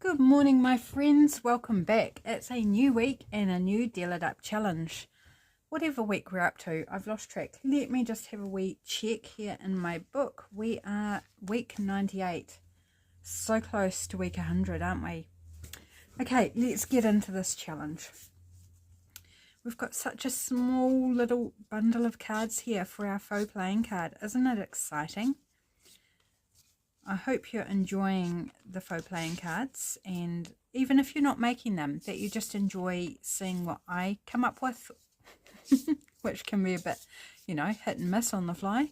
Good morning, my friends. Welcome back. It's a new week and a new Deal It Up challenge. Whatever week we're up to, I've lost track. Let me just have a wee check here in my book. We are week 98. So close to week 100, aren't we? Okay, let's get into this challenge. We've got such a small little bundle of cards here for our faux playing card. Isn't it exciting? I hope you're enjoying the faux playing cards, and even if you're not making them, that you just enjoy seeing what I come up with, which can be a bit, hit and miss on the fly.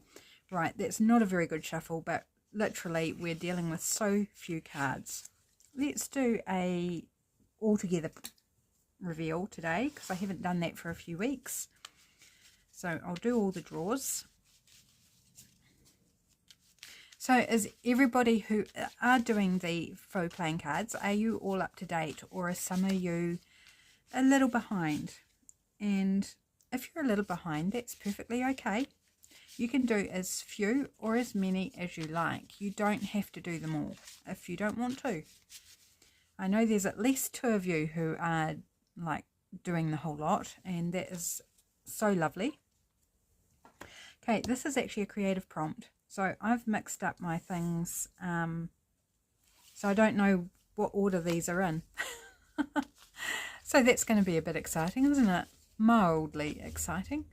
Right, that's not a very good shuffle, but literally we're dealing with so few cards. Let's do a altogether reveal today, because I haven't done that for a few weeks. So I'll do all the draws. So is everybody who are doing the faux playing cards, are you all up to date, or are some of you a little behind? And if you're a little behind, that's perfectly okay. You can do as few or as many as you like. You don't have to do them all if you don't want to. I know there's at least 2 of you who are like doing the whole lot, and that is so lovely. Okay, this is actually a creative prompt. So I've mixed up my things, so I don't know what order these are in. So that's going to be a bit exciting, isn't it? Mildly exciting.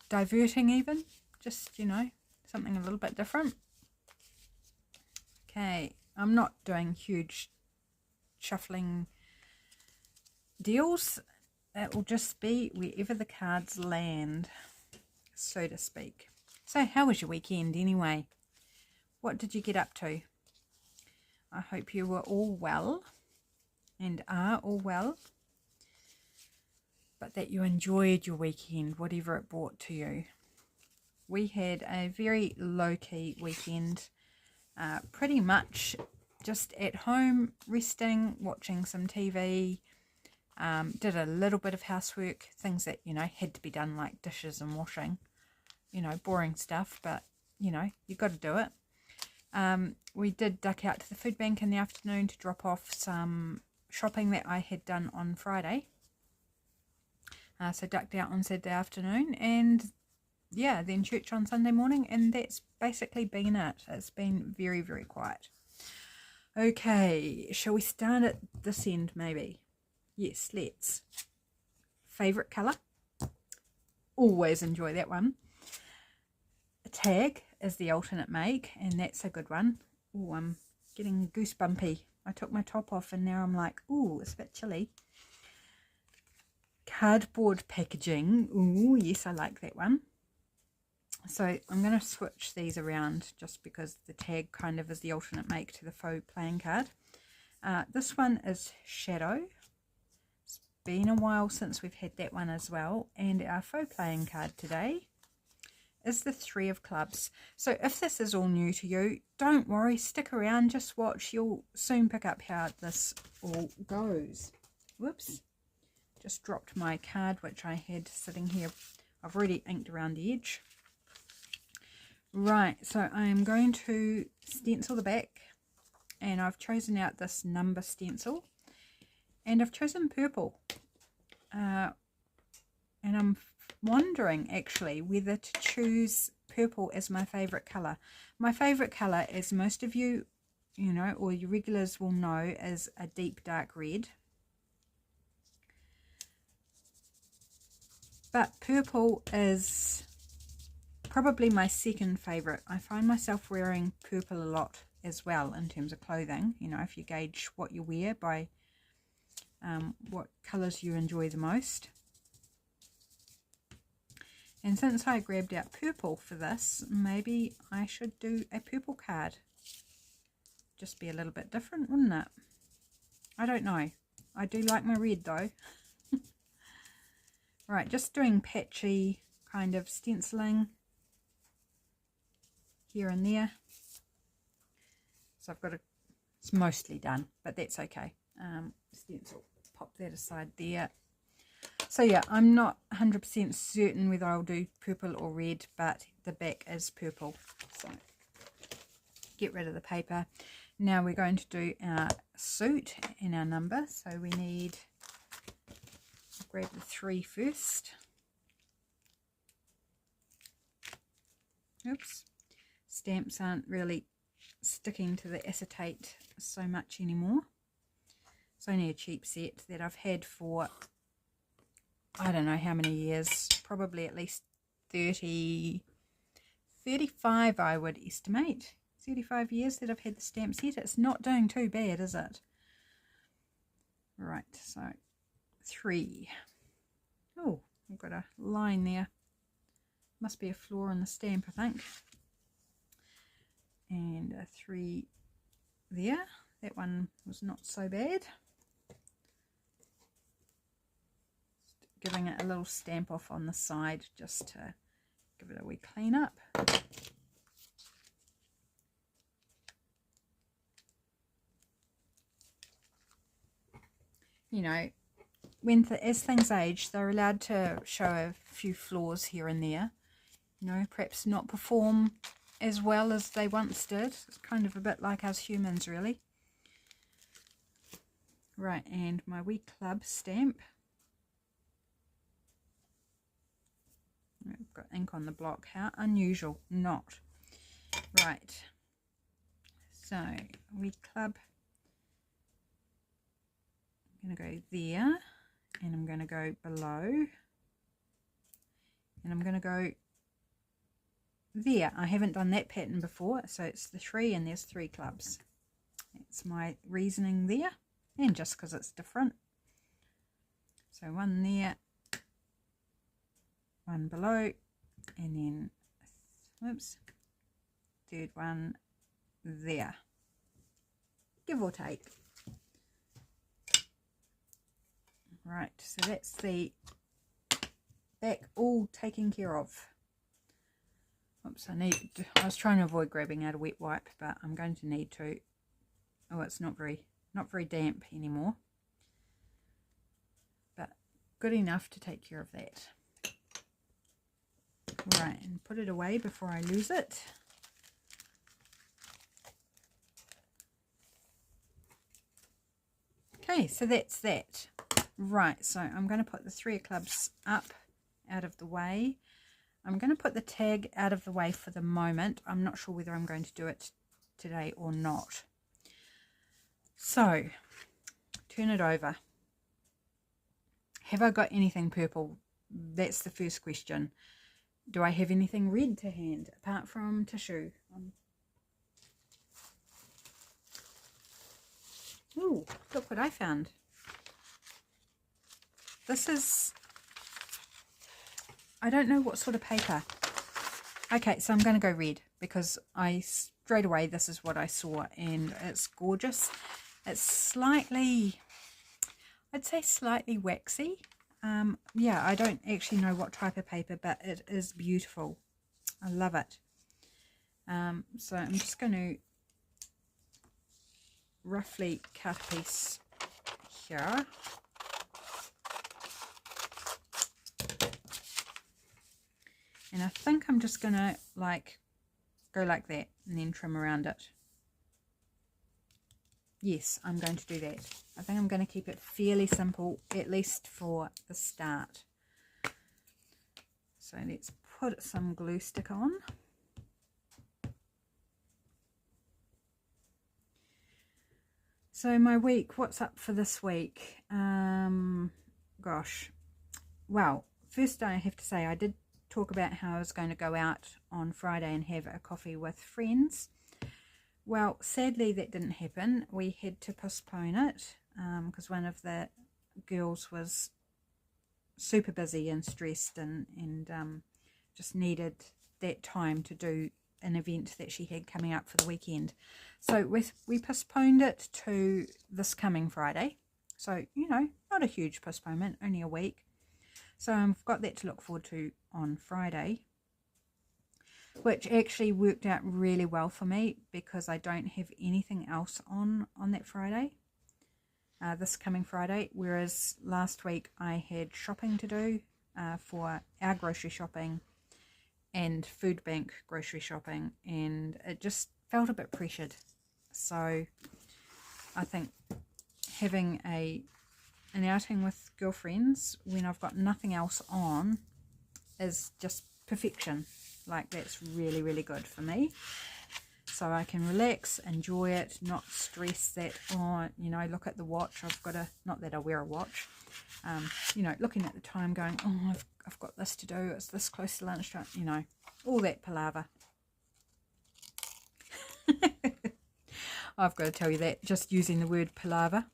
Diverting even. Just, something a little bit different. Okay, I'm not doing huge shuffling deals. It will just be wherever the cards land, so to speak. So how was your weekend anyway? What did you get up to? I hope you were all well and are all well, but that you enjoyed your weekend, whatever it brought to you. We had a very low-key weekend, pretty much just at home, resting, watching some TV, did a little bit of housework, things that, had to be done, like dishes and washing. Boring stuff, but, you've got to do it. We did duck out to the food bank in the afternoon to drop off some shopping that I had done on Friday. So ducked out on Saturday afternoon, and, yeah, then church on Sunday morning, and that's basically been it. It's been very, very quiet. Okay, shall we start at this end, maybe? Yes, let's. Favourite colour? Always enjoy that one. Tag is the alternate make, and that's a good one. Oh, I'm getting goosebumpy. I took my top off and now I'm like, ooh, it's a bit chilly. Cardboard packaging. Ooh, yes, I like that one. So I'm going to switch these around just because the tag kind of is the alternate make to the faux playing card. This one is Shadow. It's been a while since we've had that one as well. And our faux playing card today is the 3 of clubs. So if this is all new to you, don't worry, stick around, just watch. You'll soon pick up how this all goes. Whoops, just dropped my card which I had sitting here. I've already inked around the edge. Right, so I am going to stencil the back, and I've chosen out this number stencil, and I've chosen purple, and I'm wondering actually whether to choose purple as my favorite color. My favorite color, as most of you, or your regulars will know, is a deep dark red. But purple is probably my second favorite. I find myself wearing purple a lot as well in terms of clothing. If you gauge what you wear by what colors you enjoy the most. And since I grabbed out purple for this, maybe I should do a purple card. Just be a little bit different, wouldn't it? I don't know. I do like my red though. Right, just doing patchy kind of stenciling here and there. So I've got it's mostly done, but that's okay. Stencil, pop that aside there. So yeah, I'm not 100% certain whether I'll do purple or red, but the back is purple. So get rid of the paper. Now we're going to do our suit and our number. So we need, grab the 3 first. Oops, stamps aren't really sticking to the acetate so much anymore. It's only a cheap set that I've had for, I don't know how many years, probably at least 30, 35 I would estimate. 35 years that I've had the stamp set. It's not doing too bad, is it? Right, so 3. Oh, I've got a line there. Must be a flaw in the stamp, I think. And a 3 there. That one was not so bad. Giving it a little stamp off on the side just to give it a wee clean up. You know, as things age, they're allowed to show a few flaws here and there. You know, perhaps not perform as well as they once did. It's kind of a bit like us humans, really. Right, and my wee club stamp. I've got ink on the block. How unusual. Not. Right. So, wee club. I'm going to go there. And I'm going to go below. And I'm going to go there. I haven't done that pattern before. So, it's the 3 and there's 3 clubs. That's my reasoning there. And just because it's different. So, 1 there. 1 below, and then, whoops, 3rd one there, give or take. Right, so that's the back all taken care of. Oops, I was trying to avoid grabbing out a wet wipe, but I'm going to need to. Oh, it's not very damp anymore, but good enough to take care of that. Right, and put it away before I lose it. Okay, so that's that. Right, so I'm going to put the 3 of clubs up out of the way. I'm going to put the tag out of the way for the moment. I'm not sure whether I'm going to do it today or not. So, turn it over. Have I got anything purple? That's the first question. Do I have anything red to hand apart from tissue? Ooh, look what I found. This is, I don't know what sort of paper. Okay, so I'm going to go red because straight away this is what I saw and it's gorgeous. It's slightly, I'd say slightly waxy. Yeah, I don't actually know what type of paper, but it is beautiful. I love it. So I'm just going to roughly cut a piece here. And I think I'm just going to go like that and then trim around it. Yes, I'm going to do that. I think I'm going to keep it fairly simple, at least for the start. So let's put some glue stick on. So my week, what's up for this week? Gosh. Well, first I have to say I did talk about how I was going to go out on Friday and have a coffee with friends. Well, sadly that didn't happen. We had to postpone it because one of the girls was super busy and stressed and just needed that time to do an event that she had coming up for the weekend. So we postponed it to this coming Friday. So, you know, not a huge postponement, only a week. So I've got that to look forward to on Friday, which actually worked out really well for me because I don't have anything else on that Friday, this coming Friday, whereas last week I had shopping to do for our grocery shopping and food bank grocery shopping, and it just felt a bit pressured. So I think having an outing with girlfriends when I've got nothing else on is just perfection. Like, that's really, really good for me. So I can relax, enjoy it, not stress that, oh, you know, look at the watch. I've got to, not that I wear a watch, you know, looking at the time going, oh, I've got this to do. It's this close to lunchtime, you know, all that palaver. I've got to tell you that, just using the word palaver.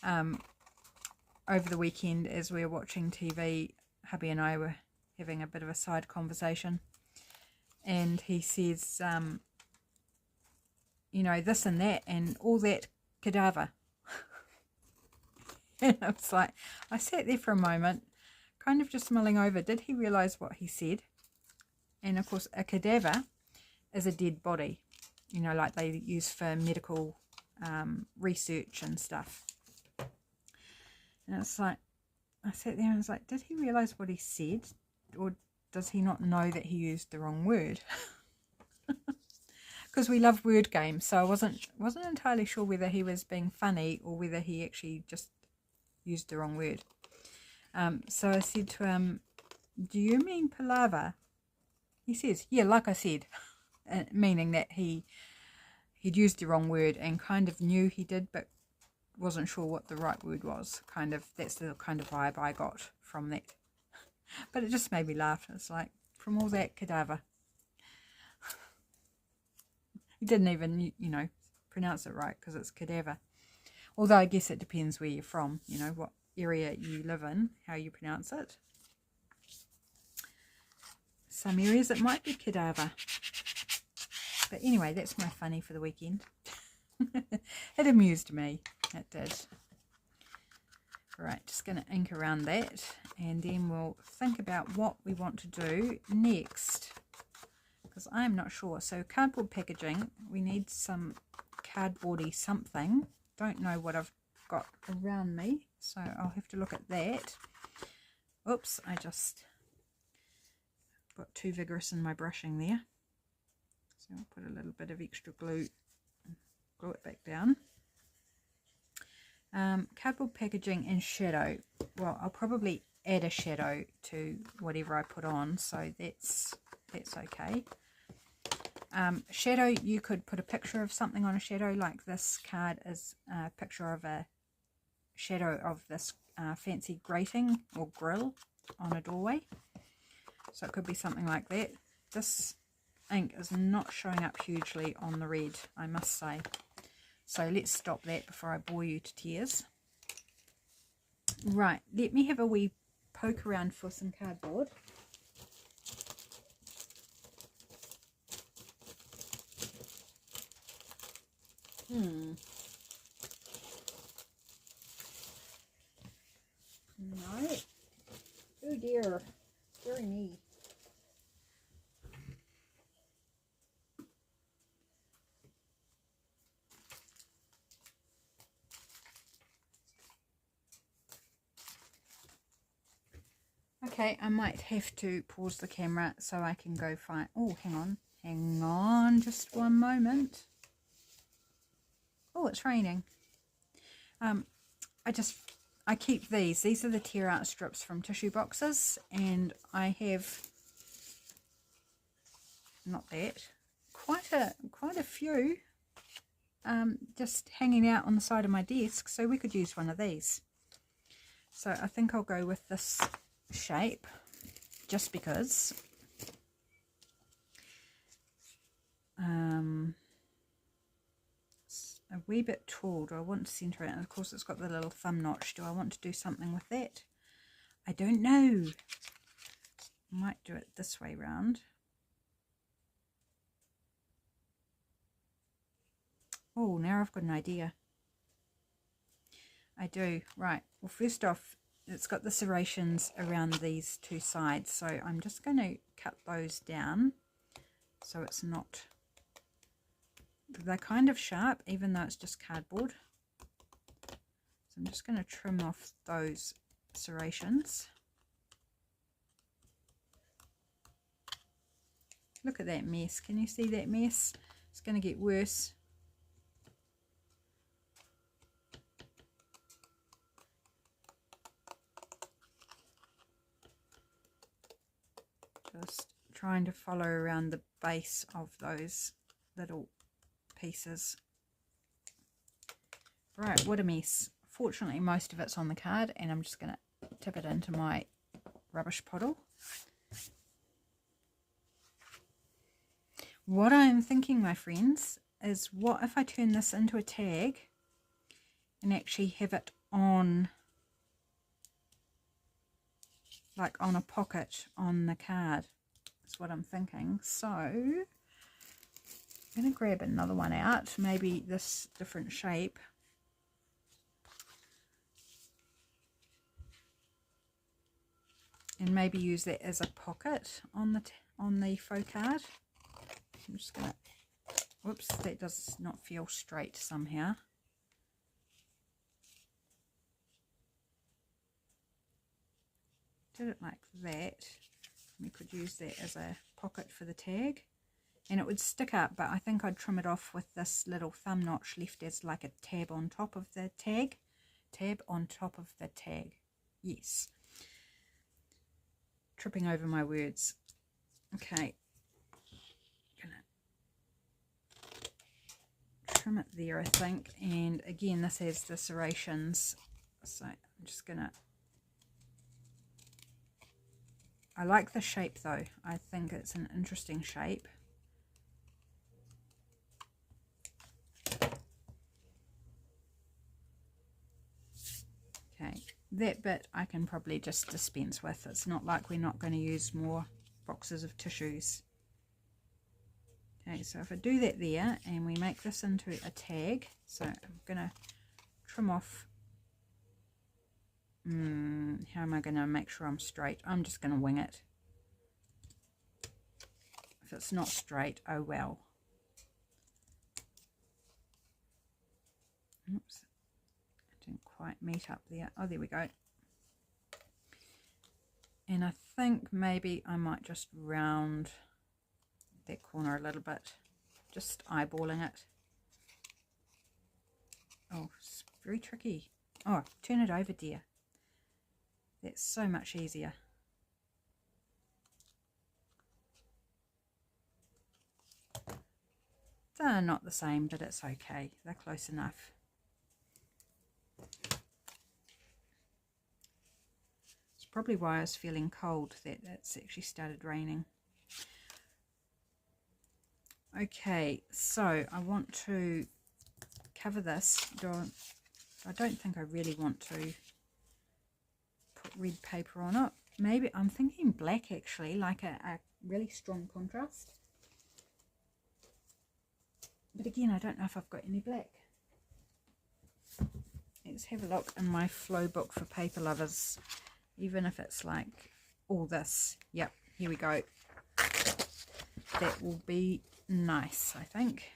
Over the weekend, as we were watching TV, hubby and I were having a bit of a side conversation, and he says, you know, this and that and all that cadaver. And I was like, I sat there for a moment, kind of just mulling over, did he realise what he said? And of course, a cadaver is a dead body, you know, like they use for medical research and stuff. And it's like, I sat there and I was like, did he realise what he said? Or does he not know that he used the wrong word? Because we love word games, so I wasn't entirely sure whether he was being funny or whether he actually just used the wrong word. So I said to him, do you mean palaver? He says, yeah, like I said, meaning that he'd used the wrong word and kind of knew he did, but wasn't sure what the right word was. Kind of, that's the kind of vibe I got from that. But it just made me laugh. It's like, from all that cadaver. He didn't even, you know, pronounce it right because it's cadaver. Although I guess it depends where you're from, you know, what area you live in, how you pronounce it. Some areas it might be cadaver. But anyway, that's my funny for the weekend. It amused me. It did. Right, just going to ink around that, and then we'll think about what we want to do next, because I'm not sure. So cardboard packaging, we need some cardboardy something. Don't know what I've got around me, so I'll have to look at that. Oops, I just got too vigorous in my brushing there. So I'll put a little bit of extra glue, glue it back down. Cardboard packaging and shadow. Well, I'll probably add a shadow to whatever I put on, so that's okay. Shadow, you could put a picture of something on a shadow, like this card is a picture of a shadow of this fancy grating or grill on a doorway. So it could be something like that. This ink is not showing up hugely on the red, I must say. So let's stop that before I bore you to tears. Right, let me have a wee poke around for some cardboard. No. Oh dear. Very me. Okay, I might have to pause the camera so I can go find... Oh, hang on just one moment. Oh, it's raining. I keep these are the tear out strips from tissue boxes, and I have, not that, quite a few just hanging out on the side of my desk, so we could use one of these. So I think I'll go with this shape just because. It's a wee bit tall. Do I want to centre it? And of course it's got the little thumb notch. Do I want to do something with that? I don't know. Might do it this way round. Oh, now I've got an idea. I do. Right. Well, first off, it's got the serrations around these two sides, so I'm just going to cut those down so it's not, they're kind of sharp even though it's just cardboard. So I'm just going to trim off those serrations. Look at that mess. Can you see that mess? It's going to get worse. Just trying to follow around the base of those little pieces. Right, what a mess. Fortunately, most of it's on the card, and I'm just going to tip it into my rubbish puddle. What I'm thinking, my friends, is what if I turn this into a tag and actually have it on, like on a pocket on the card. That's what I'm thinking. So I'm going to grab another one out, maybe this different shape. And maybe use that as a pocket on the faux card. I'm just going to, whoops, that does not feel straight somehow. Did it like that. We could use that as a pocket for the tag. And it would stick up, but I think I'd trim it off with this little thumb notch left as like a tab on top of the tag. Tab on top of the tag. Yes. Tripping over my words. Okay. Trim it there, I think, and again this has the serrations, so I'm just gonna, I like the shape though. I think it's an interesting shape. Okay, that bit I can probably just dispense with. It's not like we're not going to use more boxes of tissues. Okay, so if I do that there and we make this into a tag, so I'm going to trim off, how am I going to make sure I'm straight? I'm just going to wing it. If it's not straight, oh well. Oops, I didn't quite meet up there. Oh, there we go. And I think maybe I might just round that corner a little bit, just eyeballing it. Oh, it's very tricky. Oh, turn it over, dear. That's so much easier. They're not the same, but it's okay. They're close enough. It's probably why I was feeling cold that it's actually started raining. Okay, so I want to cover this. I don't think I really want to put red paper on it. Maybe I'm thinking black actually, like a really strong contrast. But again, I don't know if I've got any black. Let's have a look in my flow book for paper lovers. Even if it's like all this. Yep, here we go. That will be nice, I think.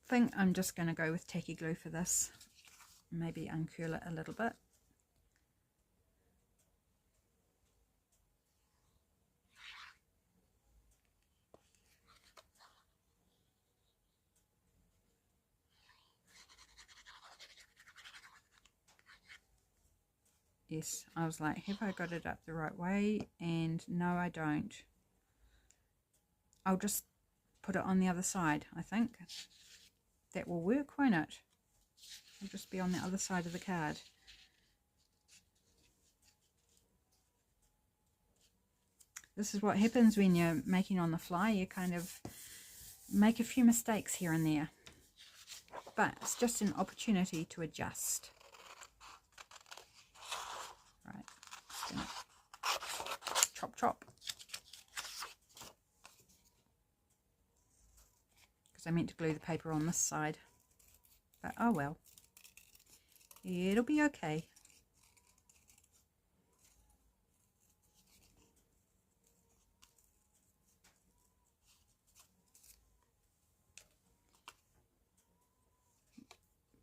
I think I'm just going to go with tacky glue for this. Maybe uncurl it a little bit. Yes, I was like, have I got it up the right way? And no, I don't. I'll just put it on the other side, I think. That will work, won't it? It'll just be on the other side of the card. This is what happens when you're making on the fly. You kind of make a few mistakes here and there. But it's just an opportunity to adjust. Right, just gonna chop chop. Because I meant to glue the paper on this side. But oh well. It'll be okay.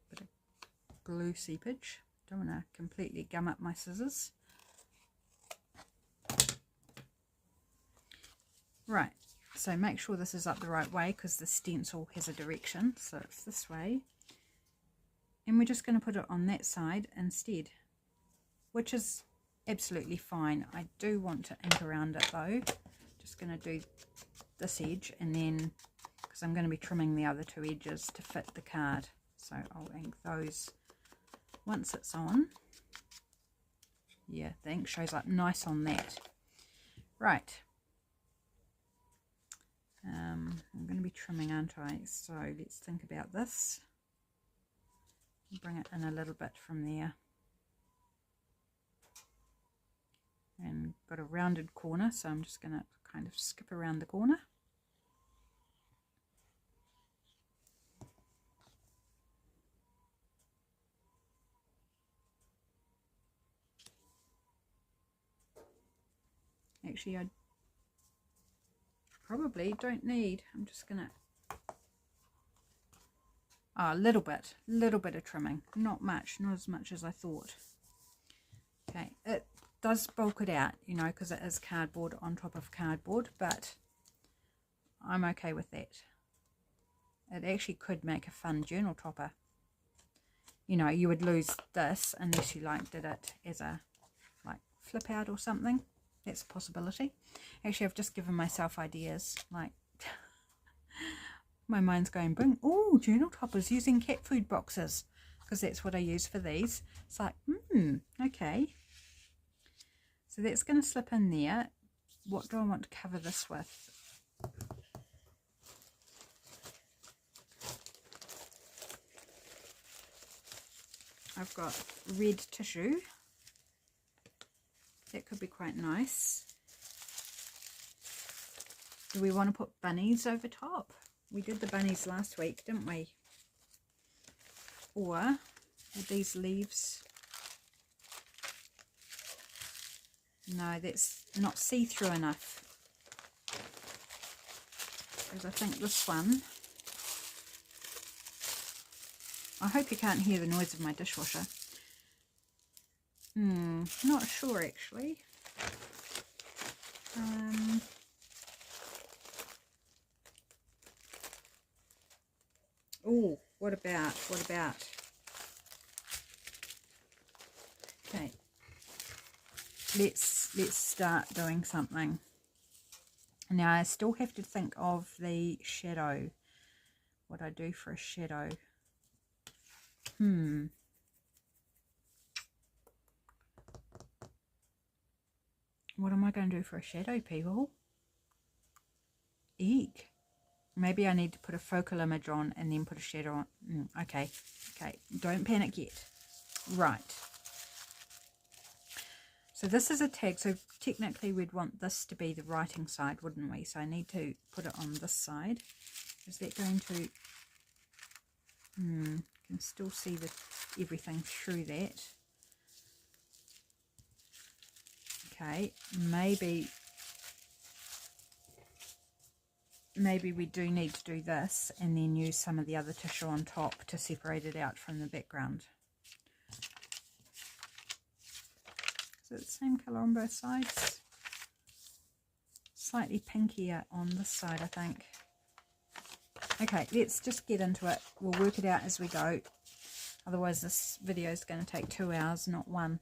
Bit of glue seepage. Don't want to completely gum up my scissors. Right, so make sure this is up the right way because the stencil has a direction, so it's this way. And we're just going to put it on that side instead, which is absolutely fine. I do want to ink around it though. Just going to do this edge, and then because I'm going to be trimming the other two edges to fit the card, so I'll ink those once it's on. Yeah, the ink shows up nice on that. Right, I'm going to be trimming, aren't I? So let's think about this. Bring it in a little bit from there, and got a rounded corner, so I'm just going to kind of skip around the corner. Actually, I probably don't need, I'm just going to, a little bit of trimming, not much, not as much as I thought. Okay, it does bulk it out, you know, because it is cardboard on top of cardboard, but I'm okay with that. It actually could make a fun journal topper. You know, you would lose this unless you like did it as a like flip out or something. That's a possibility. Actually, I've just given myself ideas. Like, my mind's going boom. Oh, journal toppers using cat food boxes, because that's what I use for these. It's like, okay. So that's going to slip in there. What do I want to cover this with? I've got red tissue. That could be quite nice. Do we want to put bunnies over top? We did the bunnies last week, didn't we? Or with these leaves. No, that's not see-through enough. Because I think this one, I hope you can't hear the noise of my dishwasher. Not sure actually. Oh, what about? Okay, let's start doing something. Now I still have to think of the shadow. What I do for a shadow. What am I going to do for a shadow, people? Eek. Maybe I need to put a focal image on and then put a shadow on. Okay, don't panic yet. Right. So this is a tag, so technically we'd want this to be the writing side, wouldn't we? So I need to put it on this side. Is that going to... you can still see everything through that. Okay, maybe we do need to do this and then use some of the other tissue on top to separate it out from the background. Is it the same colour on both sides? Slightly pinkier on this side, I think. Okay, let's just get into it. We'll work it out as we go. Otherwise this video is going to take 2 hours, not 1.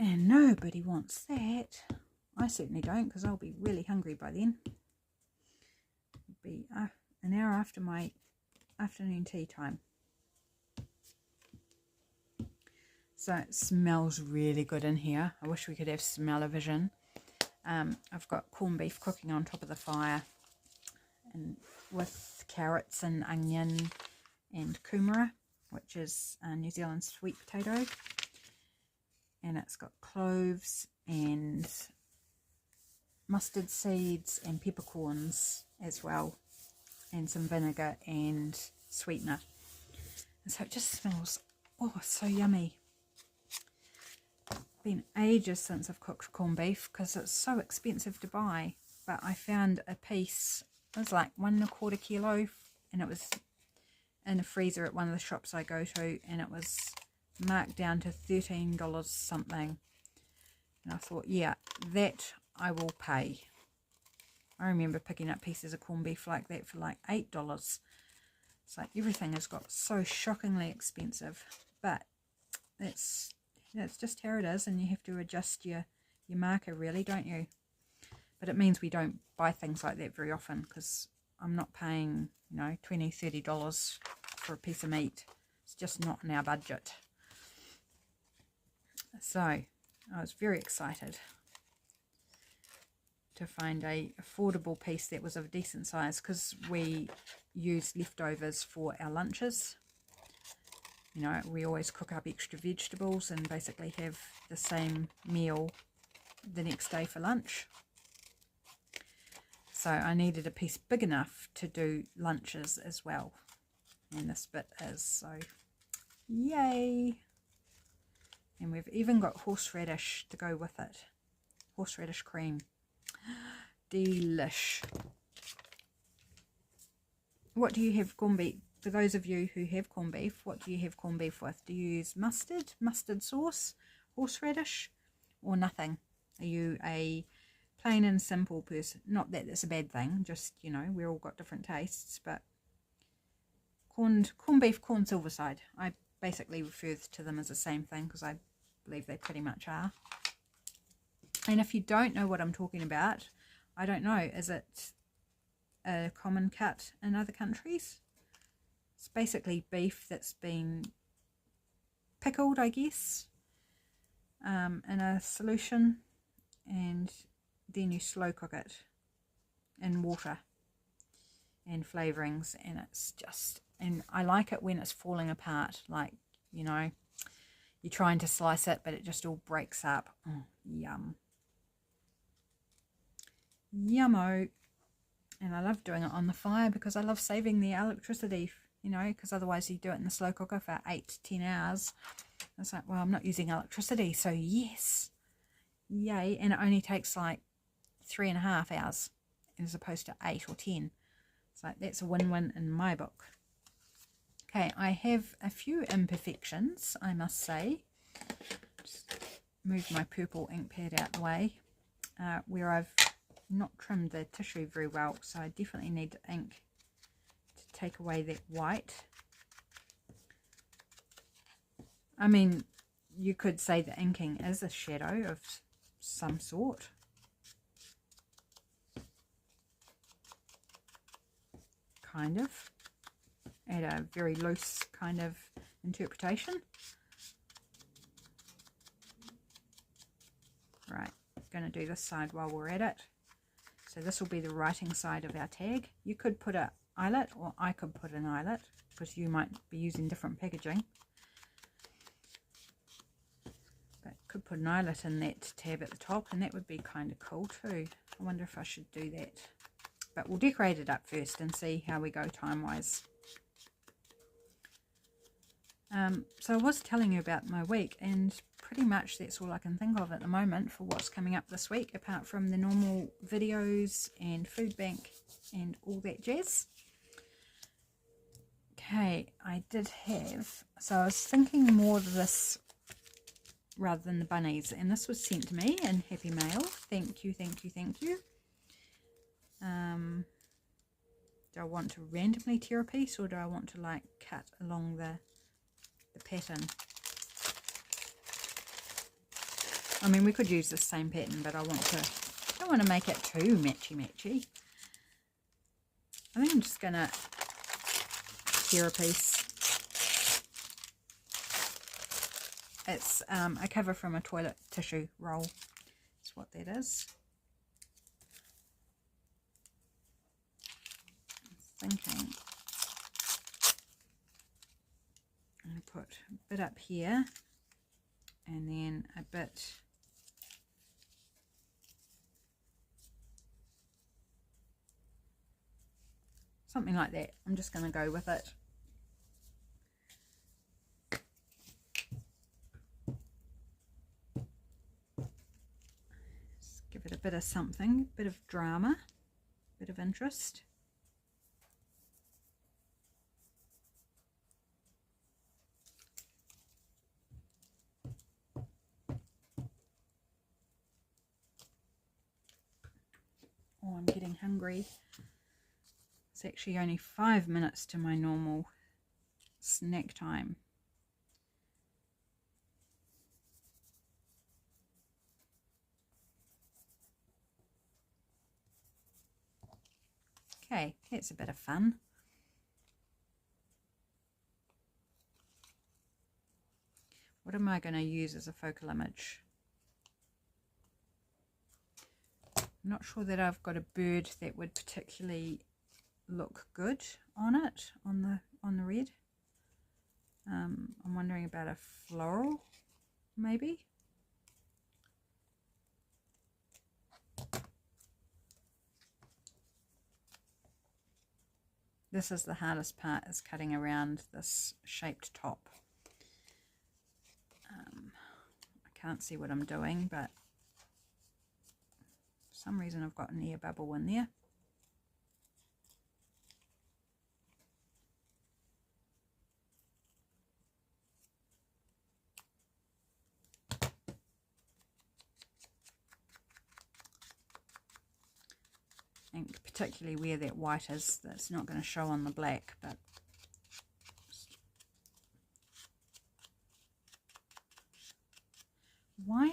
And nobody wants that. I certainly don't, because I'll be really hungry by then. It'll be an hour after my afternoon tea time. So it smells really good in here. I wish we could have smell-o-vision. I've got corned beef cooking on top of the fire, and with carrots and onion and kumara, which is a New Zealand sweet potato. And it's got cloves and mustard seeds and peppercorns as well, and some vinegar and sweetener. And so it just smells, oh, so yummy. Been ages since I've cooked corned beef because it's so expensive to buy, but I found a piece, it was like 1 1/4 kilo, and it was in the freezer at one of the shops I go to, and it was marked down to $13 something, And I thought, yeah, that I will pay. I remember picking up pieces of corned beef like that for like $8. It's like everything has got so shockingly expensive. But that's just how it is, and you have to adjust your marker, really, don't you? But it means we don't buy things like that very often, because I'm not paying, you know, $20, $30 for a piece of meat. It's just not in our budget. So I was very excited to find a affordable piece that was of a decent size, because we use leftovers for our lunches. You know, we always cook up extra vegetables and basically have the same meal the next day for lunch. So I needed a piece big enough to do lunches as well. And this bit is, so yay! And we've even got horseradish to go with it. Horseradish cream. Delish. What do you have corned beef? For those of you who have corned beef, what do you have corned beef with? Do you use mustard sauce, horseradish, or nothing? Are you a plain and simple person? Not that that's a bad thing, just, you know, we've all got different tastes, but corned beef, corn silverside. I basically refer to them as the same thing, because I believe they pretty much are. And if you don't know what I'm talking about, I don't know, is it a common cut in other countries? It's basically beef that's been pickled, I guess, in a solution, and then you slow cook it in water and flavourings, and it's just, and I like it when it's falling apart, like, you know, you're trying to slice it but it just all breaks up. Yum. Yummo. And I love doing it on the fire, because I love saving the electricity, you know, because otherwise you do it in the slow cooker for 8 to 10 hours. It's like, well, I'm not using electricity, so yes, yay. And it only takes like 3.5 hours as opposed to 8 or 10. It's like, that's a win-win in my book. Okay, I have a few imperfections, I must say. Just move my purple ink pad out the way, where I've not trimmed the tissue very well, so I definitely need ink to take away that white. I mean, you could say the inking is a shadow of some sort. Kind of. At a very loose kind of interpretation. Right, going to do this side while we're at it. So this will be the writing side of our tag. You could put an eyelet, or I could put an eyelet, because you might be using different packaging. But could put an eyelet in that tab at the top, and that would be kind of cool too. I wonder if I should do that. But we'll decorate it up first and see how we go time-wise. So I was telling you about my week, and pretty much that's all I can think of at the moment for what's coming up this week, apart from the normal videos and food bank and all that jazz. Okay, I did have, so I was thinking more of this rather than the bunnies, and this was sent to me in Happy Mail. Thank you, thank you, thank you. Do I want to randomly tear a piece, or do I want to like cut along the pattern? I mean, we could use the same pattern, but I don't want to make it too matchy. I think I'm just going to tear a piece. It's a cover from a toilet tissue roll. That's what that is. I'm thinking I'm going to put a bit up here, and then a bit something like that. I'm just going to go with it. Just give it a bit of something, a bit of drama, a bit of interest. getting hungry. It's actually only 5 minutes to my normal snack time. Okay, that's a bit of fun. What am I going to use as a focal image? I'm not sure that I've got a bird that would particularly look good on it, on the red. I'm wondering about a floral, maybe. This is the hardest part, is cutting around this shaped top. I can't see what I'm doing, but for some reason I've got an air bubble in there. And particularly where that white is, that's not going to show on the black, but why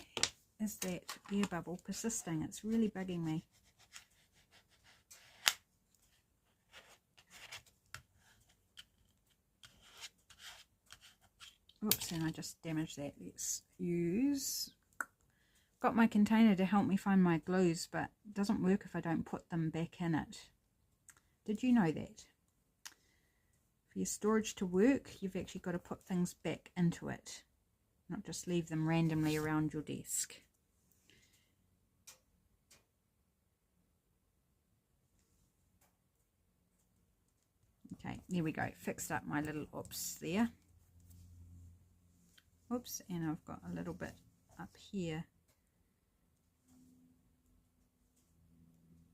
is that air bubble persisting? It's really bugging me. Oops, and I just damaged that. Let's use... Got my container to help me find my glues, but it doesn't work if I don't put them back in it. Did you know that? For your storage to work, you've actually got to put things back into it, not just leave them randomly around your desk. Okay, there we go. Fixed up my little oops there. Oops, and I've got a little bit up here.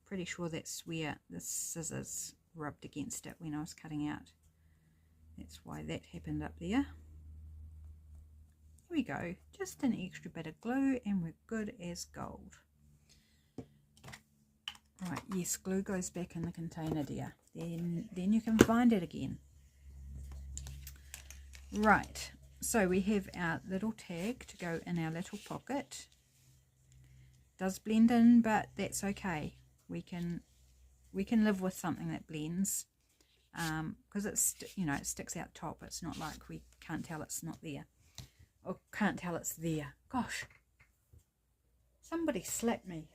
Pretty sure that's where the scissors rubbed against it when I was cutting out. That's why that happened up there. Here we go, just an extra bit of glue and we're good as gold. Right, yes, glue goes back in the container, dear. Then you can find it again. Right, so we have our little tag to go in our little pocket. Does blend in, but that's okay. We can live with something that blends, because it's, you know, it sticks out top. It's not like we can't tell it's not there, or can't tell it's there. Gosh, somebody slapped me.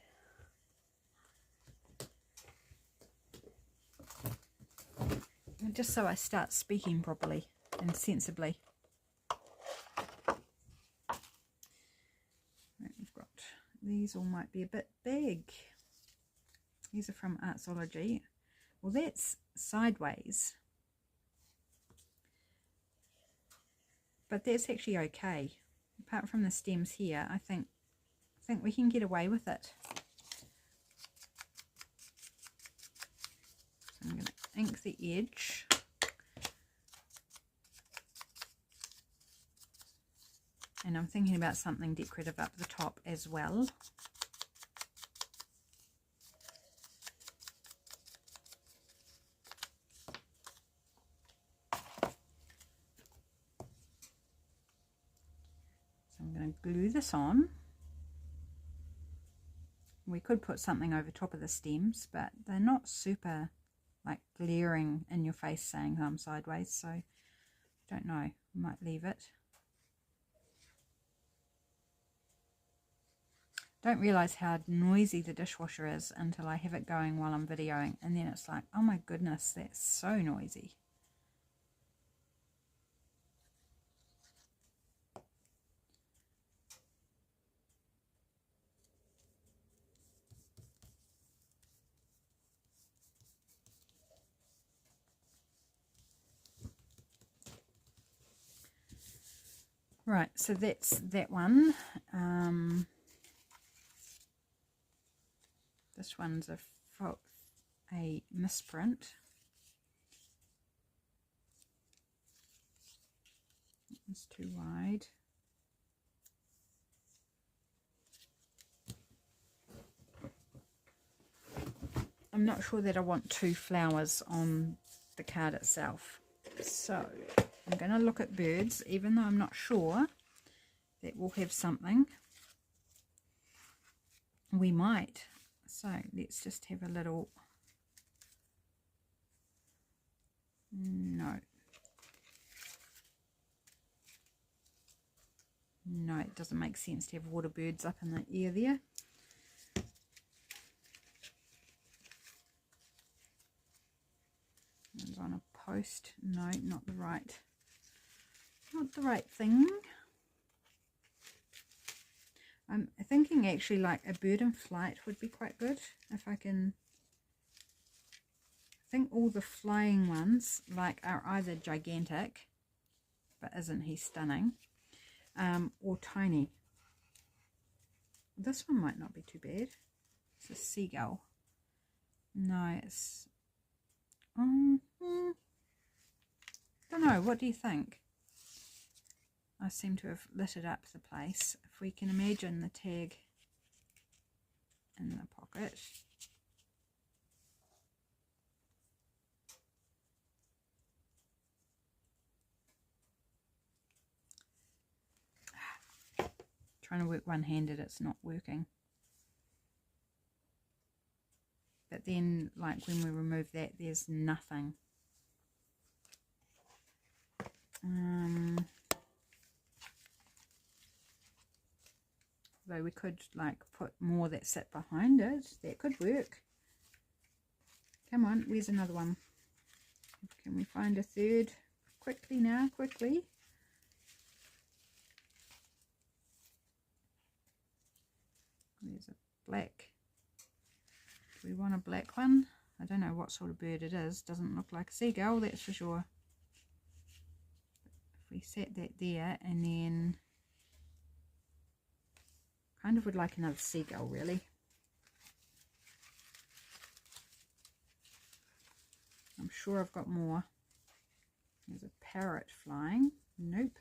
Just so I start speaking properly and sensibly. Right, we've got these all might be a bit big. These are from Artzology. Well, that's sideways, but that's actually okay. Apart from the stems here, I think we can get away with it. So I'm going to ink the edge. And I'm thinking about something decorative up the top as well. Glue this on. We could put something over top of the stems, but they're not super like glaring in your face saying I'm sideways, so I don't know, I might leave it. Don't realize how noisy the dishwasher is until I have it going while I'm videoing, and then it's like, oh my goodness, that's so noisy. Right, so that's that one. This one's a misprint. It's too wide. I'm not sure that I want 2 flowers on the card itself. So I'm going to look at birds, even though I'm not sure that we'll have something. We might. So let's just have a little... No. No, it doesn't make sense to have water birds up in the air there. And on a post. No, not the right thing. I'm thinking actually like a bird in flight would be quite good if I can. I think all the flying ones like are either gigantic, but isn't he stunning, or tiny. This one might not be too bad. It's a seagull. No, it's don't know, what do you think? I seem to have lit it up the place. If we can imagine the tag in the pocket. Trying to work one-handed, it's not working. But then, like, when we remove that, there's nothing. Though we could, like, put more that sit behind it. That could work. Come on, where's another one? Can we find a third? Quickly now, quickly. There's a black. Do we want a black one? I don't know what sort of bird it is. Doesn't look like a seagull, that's for sure. If we set that there, and then kind of would like another seagull, really. I'm sure I've got more. There's a parrot flying. Nope.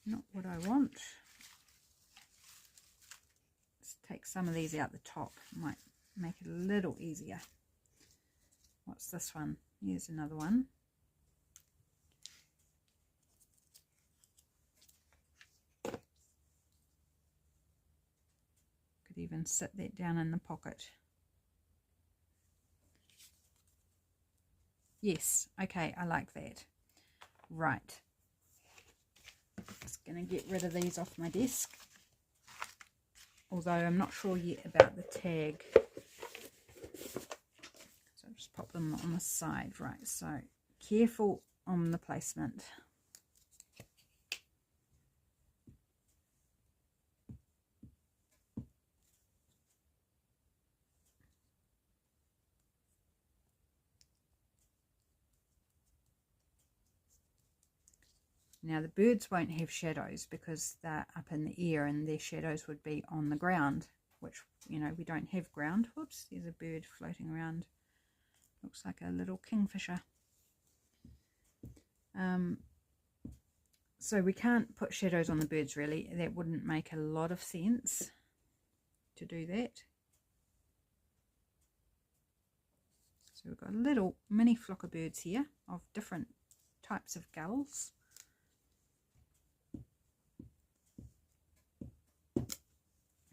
Not what I want. Let's take some of these out the top. Might make it a little easier. What's this one? Here's another one. Could even sit that down in the pocket. Yes, okay, I like that. Right. Just going to get rid of these off my desk. Although I'm not sure yet about the tag. So I'll just pop them on the side. Right, so careful on the placement. Now the birds won't have shadows because they're up in the air and their shadows would be on the ground, which, you know, we don't have ground. Whoops, there's a bird floating around. Looks like a little kingfisher. So we can't put shadows on the birds really. That wouldn't make a lot of sense to do that. So we've got a little mini flock of birds here of different types of gulls.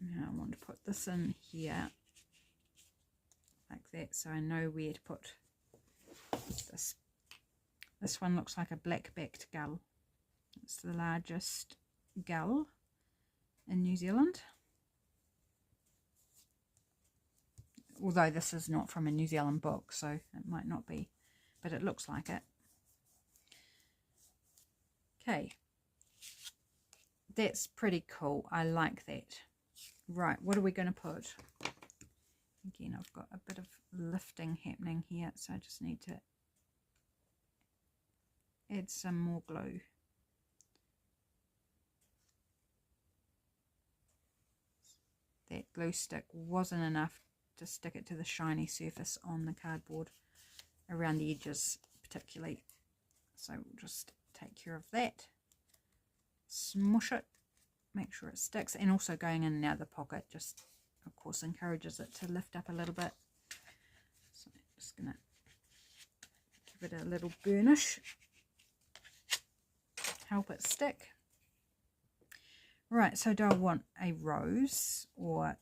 Now I want to put this in here like that, so I know where to put this. This one looks like a black-backed gull. It's the largest gull in New Zealand. Although this is not from a New Zealand book, so it might not be, but it looks like it. Okay, that's pretty cool. I like that. Right, what are we going to put? Again, I've got a bit of lifting happening here, so I just need to add some more glue. That glue stick wasn't enough to stick it to the shiny surface on the cardboard, around the edges particularly. So we'll just take care of that. Smush it. Make sure it sticks, and also going in and out of the pocket, just of course encourages it to lift up a little bit. So I'm just going to give it a little burnish, help it stick. Right, so do I want a rose or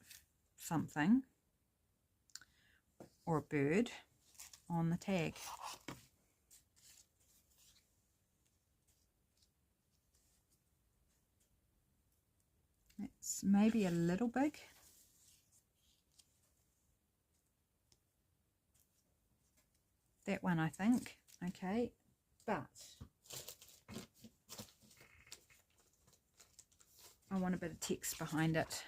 something, or a bird on the tag? It's maybe a little big. That one, I think. Okay, but I want a bit of text behind it.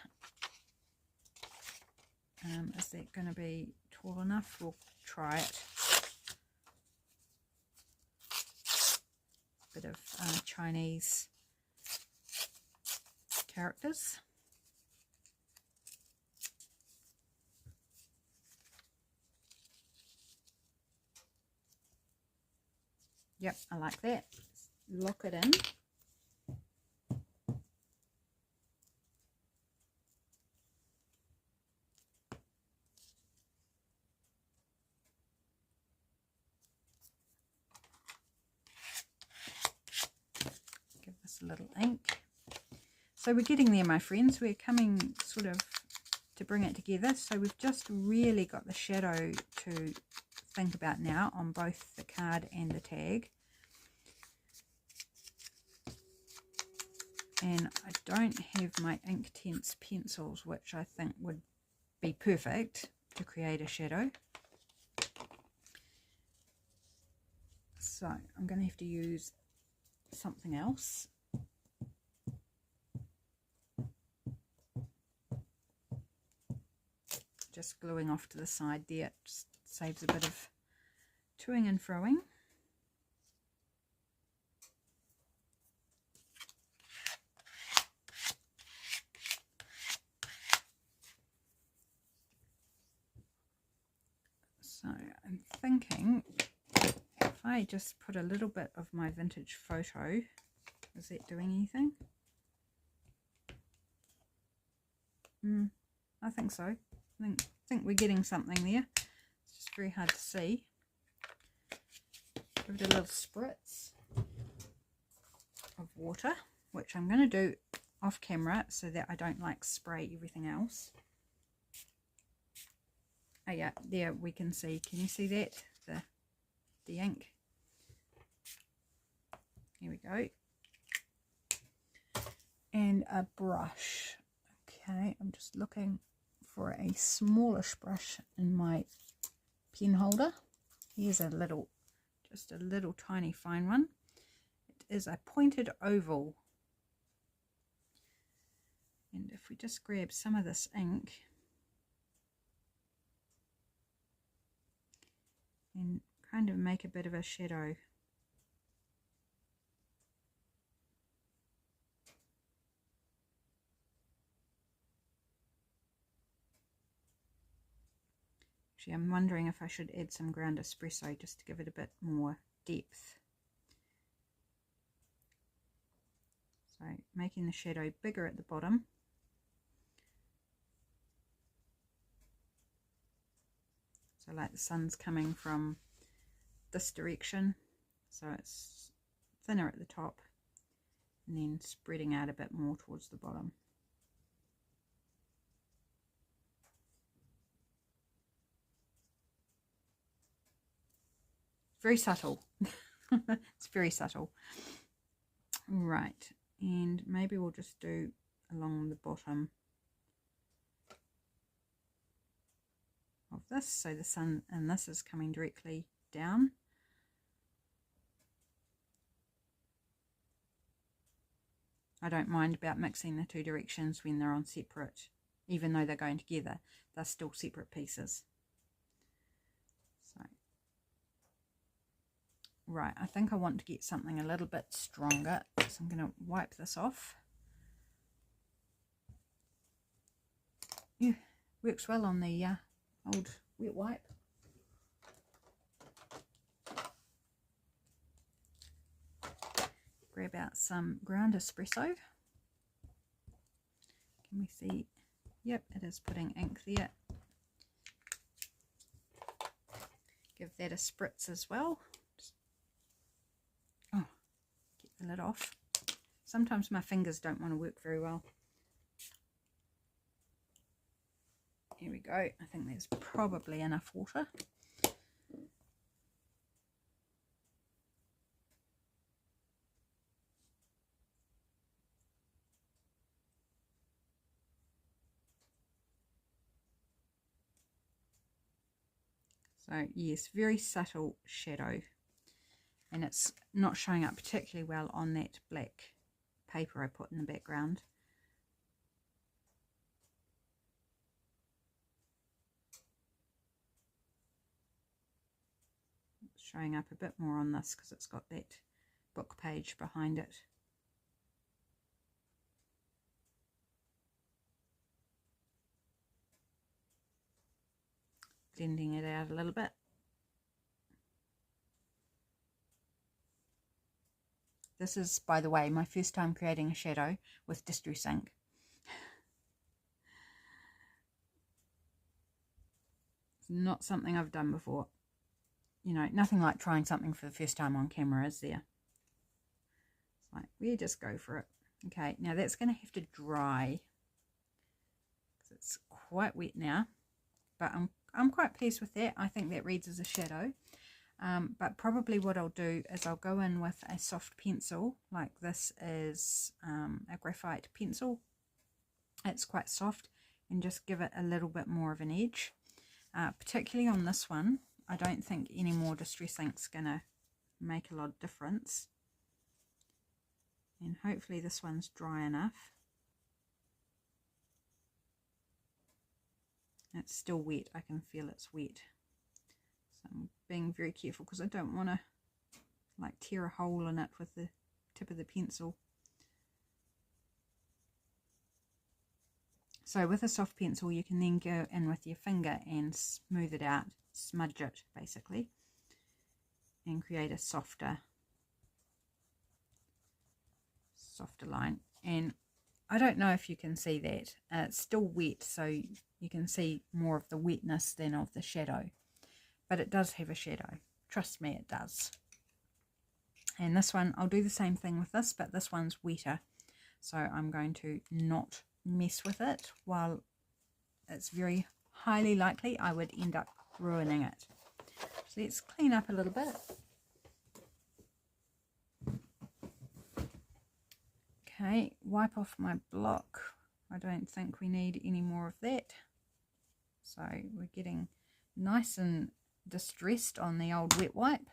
Is that going to be tall enough? We'll try it. Bit of Chinese characters. Yep, I like that. Lock it in. Give this a little ink. So we're getting there, my friends. We're coming sort of to bring it together. So we've just really got the shadow to think about now on both the card and the tag. And I don't have my Inktense pencils, which I think would be perfect to create a shadow. So I'm going to have to use something else. Just gluing off to the side there, just saves a bit of toing and froing. So I'm thinking if I just put a little bit of my vintage photo, is that doing anything? I think so. I think we're getting something there. It's just very hard to see. Give it a little spritz of water, which I'm going to do off camera so that I don't like spray everything else. Oh yeah, there we can see. Can you see that? The ink. Here we go. And a brush. Okay, I'm just looking for a smallish brush in my pen holder. Here's a little, just a little tiny fine one. It is a pointed oval. And if we just grab some of this ink and kind of make a bit of a shadow. Actually, I'm wondering if I should add some ground espresso just to give it a bit more depth. So making the shadow bigger at the bottom. So like the sun's coming from this direction, so it's thinner at the top and then spreading out a bit more towards the bottom. Very subtle. It's very subtle. Right, and maybe we'll just do along the bottom of this, so the sun and this is coming directly down. I don't mind about mixing the two directions when they're on separate, even though they're going together, they're still separate pieces. So, right, I think I want to get something a little bit stronger, so I'm going to wipe this off. Yeah, works well on the old wet wipe. Grab out some ground espresso. Can we see? Yep, it is putting ink there. Give that a spritz as well. Oh, get the lid off. Sometimes my fingers don't want to work very well. Here we go. I think there's probably enough water. So yes, very subtle shadow, and it's not showing up particularly well on that black paper I put in the background. It's showing up a bit more on this because it's got that book page behind it. Blending it out a little bit. This is, by the way, my first time creating a shadow with Distress ink. It's not something I've done before. You know, nothing like trying something for the first time on camera, is there? It's like, we just go for it. Okay, now that's going to have to dry because it's quite wet now, but I'm quite pleased with that. I think that reads as a shadow. But probably what I'll do is I'll go in with a soft pencil, like this is a graphite pencil. It's quite soft, and just give it a little bit more of an edge. Particularly on this one, I don't think any more Distress ink's going to make a lot of difference. And hopefully this one's dry enough. It's still wet, I can feel it's wet. So I'm being very careful because I don't want to like tear a hole in it with the tip of the pencil. So with a soft pencil you can then go in with your finger and smooth it out, smudge it basically, and create a softer line. And I don't know if you can see that. It's still wet, so you can see more of the wetness than of the shadow. But it does have a shadow. Trust me, it does. And this one, I'll do the same thing with this, but this one's wetter. So I'm going to not mess with it, while it's very highly likely I would end up ruining it. So let's clean up a little bit. Okay, wipe off my block. I don't think we need any more of that. So we're getting nice and distressed on the old wet wipe.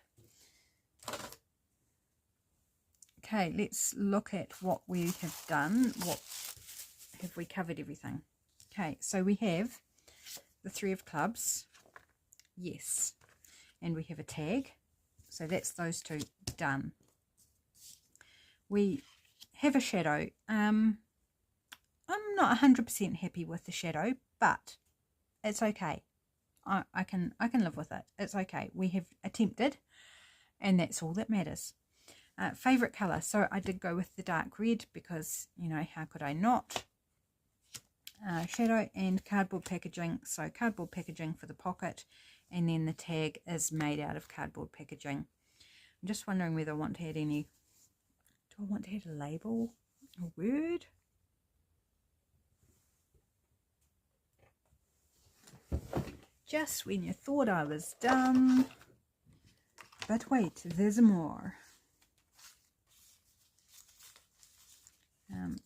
Okay, let's look at what we have done. What have we covered? Everything. Okay, so we have the 3 of clubs, yes, and we have a tag, so that's those 2 done. We have a shadow. I'm not 100% happy with the shadow, but it's okay. I can live with it. It's okay. We have attempted, and that's all that matters. Favorite color. So I did go with the dark red because, you know, how could I not? Shadow and cardboard packaging. So cardboard packaging for the pocket, and then the tag is made out of cardboard packaging. I'm just wondering whether I want to add any. Do I want to add a label? A word? Just when you thought I was done. But wait, there's more.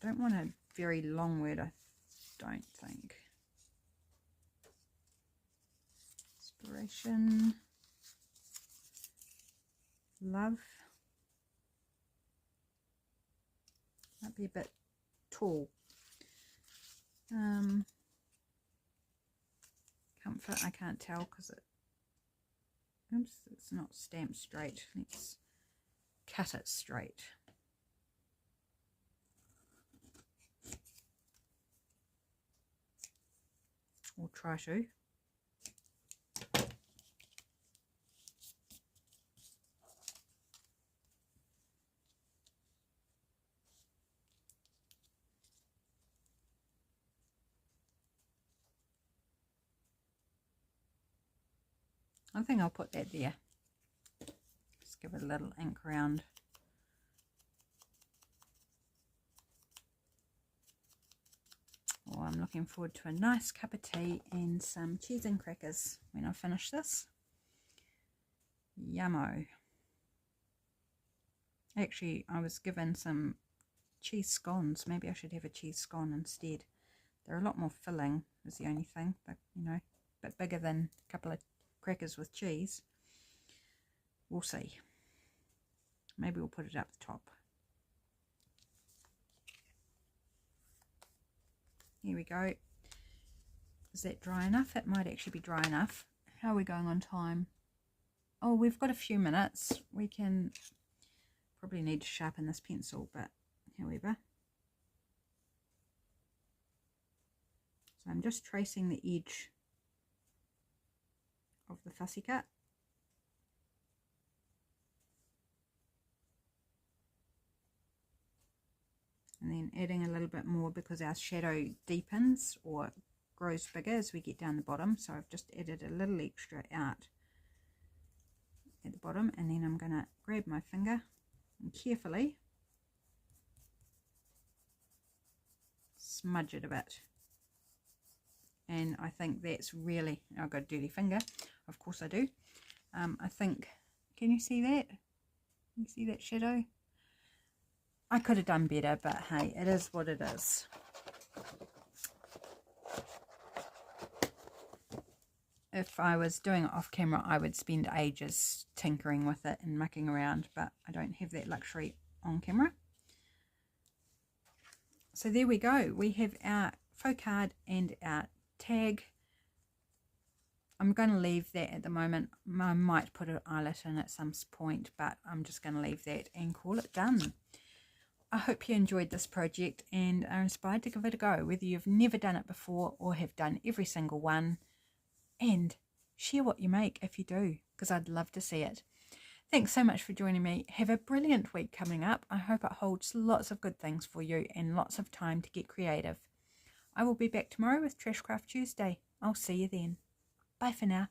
Don't want a very long word, I don't think. Inspiration. Love. Might be a bit tall. Comfort, I can't tell because it's not stamped straight. Let's cut it straight. Or try to. I think I'll put that there. Just give it a little ink around. Oh, I'm looking forward to a nice cup of tea and some cheese and crackers when I finish this. Yummo. Actually, I was given some cheese scones. Maybe I should have a cheese scone instead. They're a lot more filling, is the only thing. But, you know, a bit bigger than a couple of crackers with cheese. We'll see. Maybe we'll put it up the top. Here we go. Is that dry enough? It might actually be dry enough. How are we going on time? Oh, we've got a few minutes. We can probably need to sharpen this pencil, but however. So I'm just tracing the edge of the fussy cut. And then adding a little bit more because our shadow deepens or grows bigger as we get down the bottom. So I've just added a little extra out at the bottom, and then I'm going to grab my finger and carefully smudge it a bit. And I think that's really, I've got a dirty finger, of course I do. I think, can you see that? Can you see that shadow? I could have done better, but hey, it is what it is. If I was doing it off camera, I would spend ages tinkering with it and mucking around, but I don't have that luxury on camera. So there we go. We have our faux card and our tag. I'm going to leave that at the moment. I might put an eyelet in at some point, but I'm just going to leave that and call it done. I hope you enjoyed this project and are inspired to give it a go, whether you've never done it before or have done every single one. And share what you make if you do, because I'd love to see it. Thanks so much for joining me. Have a brilliant week coming up. I hope it holds lots of good things for you and lots of time to get creative. I will be back tomorrow with Trashcraft Tuesday. I'll see you then. Bye for now.